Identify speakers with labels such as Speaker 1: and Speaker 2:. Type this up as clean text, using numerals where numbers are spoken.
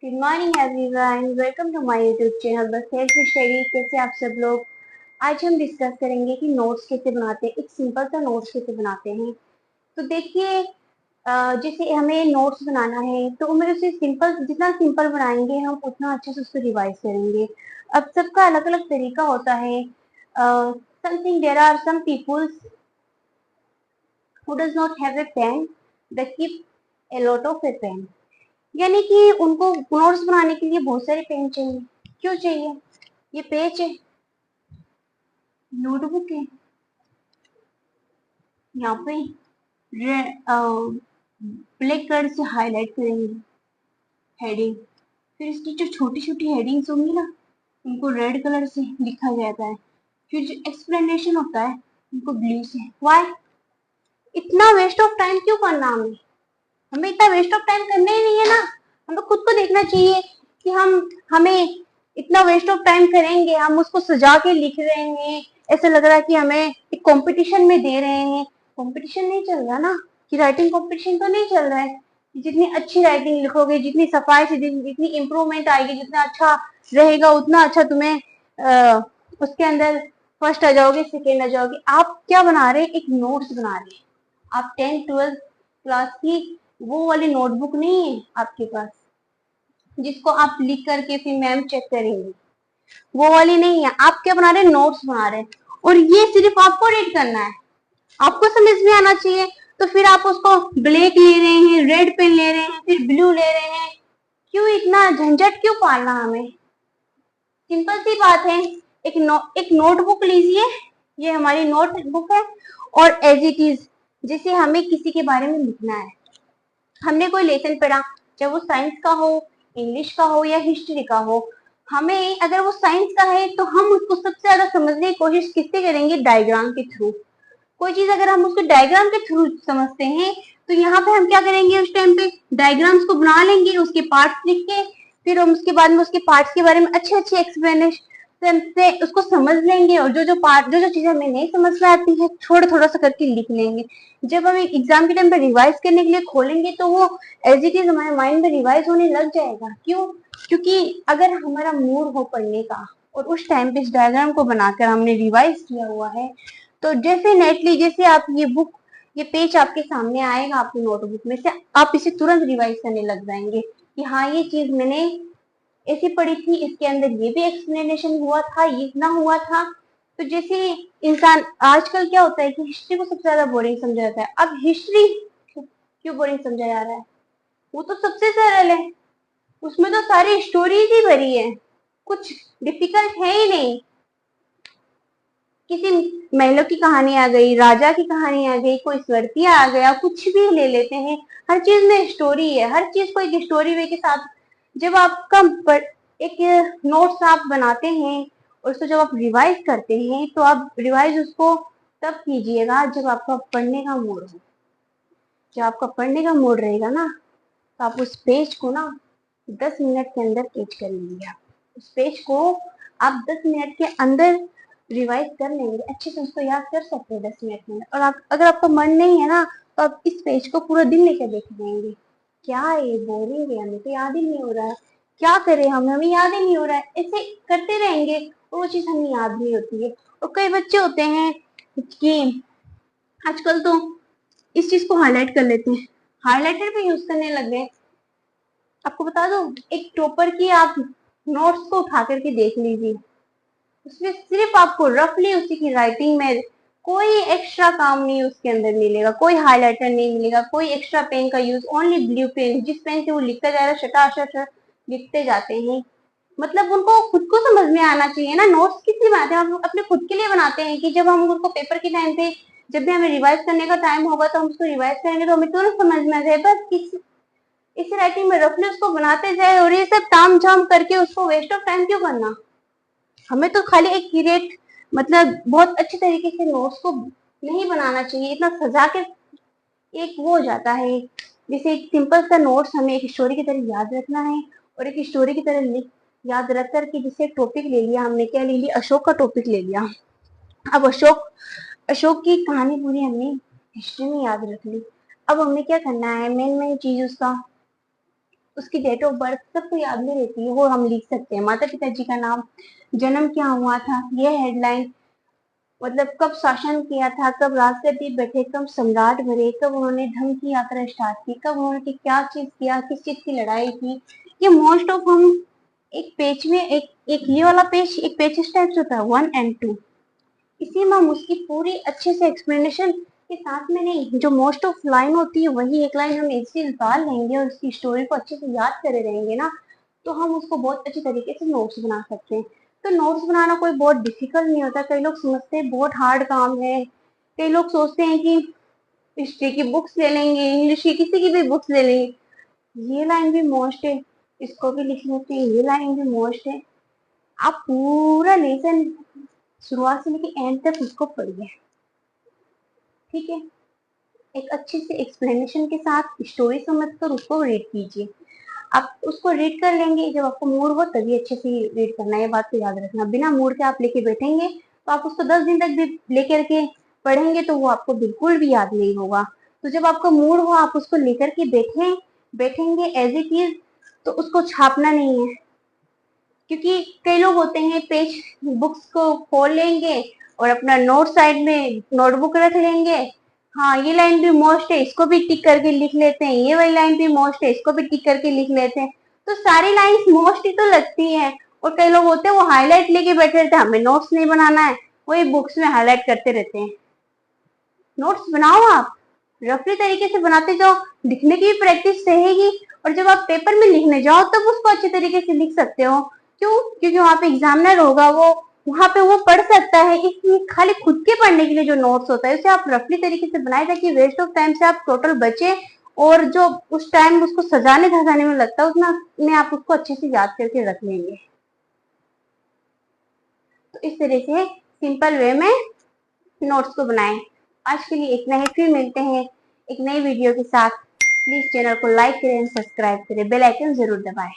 Speaker 1: Good morning everyone, welcome to my YouTube channel the self study. कैसे आप सब लोग। आज हम डिस्कस करेंगे कि नोट्स कैसे बनाते हैं, एक सिंपल सा नोट्स कैसे बनाते हैं। तो देखिए, जैसे हमें नोट्स बनाना है तो हमें उसे सिंपल, जितना सिंपल बनाएंगे हम उतना अच्छे से उसको रिवाइज करेंगे। अब सबका अलग अलग तरीका होता है। Something there are some peoples who does not have a pen, they keep a lot of a pen. यानी कि उनको नोट्स बनाने के लिए बहुत सारे पेन चाहिए। क्यों चाहिए? ये पेज है, नोटबुक है, यहाँ पे ब्लैक कलर से हाईलाइट करेंगे हेडिंग। फिर इसकी जो छोटी छोटी हेडिंग्स होंगी ना, उनको रेड कलर से लिखा जाता है। फिर जो एक्सप्लेनेशन होता है उनको ब्लू से। वाई? इतना वेस्ट ऑफ टाइम क्यों करना हमें? हमें इतना वेस्ट ऑफ टाइम करना ही नहीं है ना। हमें खुद को देखना चाहिए कि हमें इतना वेस्ट ऑफ टाइम करेंगे, हम उसको सजा के लिख रहे हैं, ऐसा लग रहा है कि हमें एक कंपटीशन में दे रहे हैं। कंपटीशन नहीं चल रहा ना, कि राइटिंग कंपटीशन तो नहीं चल रहा है। जितनी अच्छी राइटिंग लिखोगे, जितनी सफाई से, जितनी इम्प्रूवमेंट आएगी, जितना अच्छा रहेगा, उतना अच्छा तुम्हें उसके अंदर फर्स्ट आ जाओगे, सेकेंड आ जाओगे। आप क्या बना रहे हैं? एक नोट्स बना रहे हैं। आप 10th 12th क्लास की वो वाली नोटबुक नहीं है आपके पास, जिसको आप लिख करके फिर मैम चेक करेंगे। वो वाली नहीं है। आप क्या बना रहे हैं? नोट्स बना रहे हैं। और ये सिर्फ आपको रीड करना है, आपको समझ में आना चाहिए। तो फिर आप उसको ब्लैक ले रहे हैं, रेड पेन ले रहे हैं, फिर ब्लू ले रहे हैं। क्यों इतना झंझट क्यों पालना हमें? सिंपल सी बात है। एक नोटबुक लीजिए, ये हमारी नोटबुक है। और एज इट इज, जैसे हमें किसी के बारे में लिखना है। हमने कोई लेसन पढ़ा, चाहे वो साइंस का हो, इंग्लिश का हो या हिस्ट्री का हो। हमें अगर वो साइंस का है तो हम उसको सबसे ज्यादा समझने की कोशिश किससे करेंगे? डायग्राम के थ्रू। कोई चीज अगर हम उसको डायग्राम के थ्रू समझते हैं तो यहाँ पे हम क्या करेंगे? उस टाइम पे डायग्राम्स को बना लेंगे, उसके पार्ट्स लिख के, फिर हम उसके बाद में उसके पार्ट्स के बारे में अच्छे अच्छे एक्सप्लेनेशन से उसको समझ लेंगे। और जो जो चीजें हमें नहीं समझ में आती है, थोड़ा थोड़ा सा करके लिख लेंगे। जब हम एग्जाम के टाइम पे रिवाइज करने के लिए खोलेंगे तो वो एज इट इज हमारे माइंड में रिवाइज होने लग जाएगा। क्यों? क्योंकि अगर हमारा मूड हो पढ़ने का और उस टाइम पे इस डायग्राम को बनाकर हमने रिवाइज किया हुआ है, तो डेफिनेटली जैसे आप ये पेज आपके सामने आएगा आपकी नोटबुक में से, आप इसे तुरंत रिवाइज करने लग जाएंगे कि हाँ, ये चीज मैंने ऐसी पढ़ी थी, इसके अंदर ये भी एक्सप्लेनेशन हुआ था, ये इतना हुआ था। तो जैसे इंसान आजकल क्या होता है कि हिस्ट्री को सबसे ज्यादा बोरिंग समझा जाता है। अब हिस्ट्री क्यों बोरिंग समझा जा रहा है? वो तो सबसे सरल है, उसमें तो सारी स्टोरीज ही भरी है, कुछ डिफिकल्ट है ही नहीं। किसी महिला की कहानी आ गई, राजा की कहानी आ गई, कोई स्वर्थी आ गया, कुछ भी ले लेते हैं। हर चीज में स्टोरी है, हर चीज को एक स्टोरी वे के साथ। जब आपका एक नोट्स आप बनाते हैं और उसको जब आप रिवाइज करते हैं तो आप रिवाइज उसको तब कीजिएगा जब आपका पढ़ने का मूड हो। जब आपका पढ़ने का मूड रहेगा ना, तो आप उस पेज को ना 10 मिनट के अंदर कैच कर लेंगे। आप उस पेज को आप 10 मिनट के अंदर रिवाइज कर लेंगे, अच्छे से उसको याद कर सकते हैं 10 मिनट में। और आप अगर आपका मन नहीं है ना, तो आप इस पेज को पूरा दिन लेकर देख लेंगे। क्या है ये? बोरिंग है, हमें तो याद ही नहीं हो रहा है। क्या करें? हमें याद ही नहीं हो रहा है। ऐसे करते रहेंगे और वो चीज हमें याद नहीं होती है। और कई बच्चे होते हैं कि आजकल तो इस चीज को हाईलाइट कर लेते हैं, हाईलाइटर भी यूज करने लग गए। आपको बता दो, एक टॉपर की आप नोट्स को उठा करके देख लीजिए, उसमें सिर्फ आपको रफली उसी की राइटिंग में कोई एक्स्ट्रा काम नहीं उसके अंदर मिलेगा, कोई हाइलाइटर नहीं मिलेगा, कोई एक्स्ट्रा पेन का यूज, ओनली ब्लू पेन, जिस पेन से वो लिखता जा रहा है शटाशट लिखते जाते हैं। मतलब उनको खुद को समझ में आना चाहिए ना। नोट्स किस लिए बनाते हैं? हम अपने खुद के लिए बनाते हैं कि जब हम उनको पेपर के टाइम पे, जब भी हमें रिवाइज करने का टाइम होगा तो हम उसको रिवाइज करेंगे तो हमें तुरंत समझ में आ जाए। बस इस राइटिंग में रफली उसको बनाते जाए, और ये सब ताम झाम करके उसको वेस्ट ऑफ टाइम क्यों करना? हमें तो खाली एक पीरियड, मतलब बहुत अच्छे तरीके से नोट्स को नहीं बनाना चाहिए, इतना सजा के एक वो हो जाता है। जैसे एक सिंपल सा नोट्स हमें एक स्टोरी की तरह याद रखना है, और एक स्टोरी की तरह लिख याद रख करके, जैसे टॉपिक ले लिया हमने, क्या ले लिया? अशोक का टॉपिक ले लिया। अब अशोक अशोक की कहानी पूरी हमने हिस्ट्री में याद रख ली। अब हमें क्या करना है? मेन मेन चीज उसकी डेट ऑफ बर्थ सबको याद नहीं रहती है, वो हम लिख सकते हैं। माता पिता जी का नाम, जन्म क्या हुआ था, ये हेडलाइन, मतलब कब शासन किया था, कब राष्ट्रपति बैठे, कब सम्राट बने, कब उन्होंने धर्म की यात्रा स्टार्ट की, कब उन्होंने क्या चीज किया, किस चीज की लड़ाई की। ये मोस्ट ऑफ हम एक पेज में एक ये वाला पेज, एक पेज इस टाइप से होता है 1 और 2, इसी में हम उसकी पूरी अच्छे से एक्सप्लेनेशन के साथ में नहीं, जो मोस्ट ऑफ लाइन होती है वही एक लाइन हम ऐसे निकाल लेंगे और उसकी स्टोरी को अच्छे से याद करे रहेंगे ना, तो हम उसको बहुत अच्छी तरीके से नोट्स बना सकते हैं। तो नोट्स बनाना कोई बहुत डिफिकल्ट नहीं होता। कई लोग समझते हैं बहुत हार्ड काम है, कई लोग सोचते हैं कि हिस्ट्री की बुक्स ले लेंगे, इंग्लिश की किसी की भी बुक्स ले लेंगे, ये लाइन भी मोस्ट है, इसको भी लिख लेते हैं, ये लाइन भी मोस्ट है। आप पूरा लेसन शुरुआत से लेकर एंड तक उसको पढ़िए, ठीक है। एक अच्छे से एक्सप्लेनेशन के साथ स्टोरी समझकर उसको रीड कीजिए। आप उसको रीड कर लेंगे, जब आपको मूड हो तभी अच्छे से रीड करना है, ये बात को याद रखना। बिना मूड के आप लेके बैठेंगे तो आप उसको 10 दिन तक भी लेकर के पढ़ेंगे तो वो आपको बिल्कुल भी याद नहीं होगा। तो जब आपका मूड हो आप उसको लेकर के बैठेंगे एज इट इज, तो उसको छापना नहीं है। क्योंकि कई लोग होते हैं पेज बुक्स को खोल लेंगे और अपना नोट साइड में नोटबुक रख लेंगे, हाँ ये लाइन भी मोस्ट है इसको भी टिक करके लिख लेते हैं, ये वाली लाइन भी मोस्ट है इसको भी टिक करके लिख लेते हैं। तो सारी लाइंस मोस्ट ही तो लगती है। और कई लोग होते हैं वो हाईलाइट लेके बैठे रहते हैं, हमें नोट्स नहीं बनाना है, वही बुक्स में हाईलाइट करते रहते हैं। नोट्स बनाओ, आप रफली तरीके से बनाते जाओ, लिखने की भी प्रैक्टिस रहेगी, और जब आप पेपर में लिखने जाओ तब उसको अच्छे तरीके से लिख सकते हो। क्यों? क्योंकि वहां पे एग्जामिनर होगा, वो वहां पे वो पढ़ सकता है। इसलिए खाली खुद के पढ़ने के लिए जो नोट्स होता है उसे आप रफली तरीके से बनाए ताकि वेस्ट ऑफ टाइम से आप टोटल बचे, और जो उस टाइम उसको सजाने धजाने में लगता है उतना में आप उसको अच्छे से याद करके रख लेंगे। तो इस तरह से सिंपल वे में नोट्स को बनाएं। आज के लिए इतना ही, फिर मिलते हैं एक नई वीडियो के साथ। प्लीज चैनल को लाइक करें, सब्सक्राइब करें, बेल आइकन जरूर दबाएं।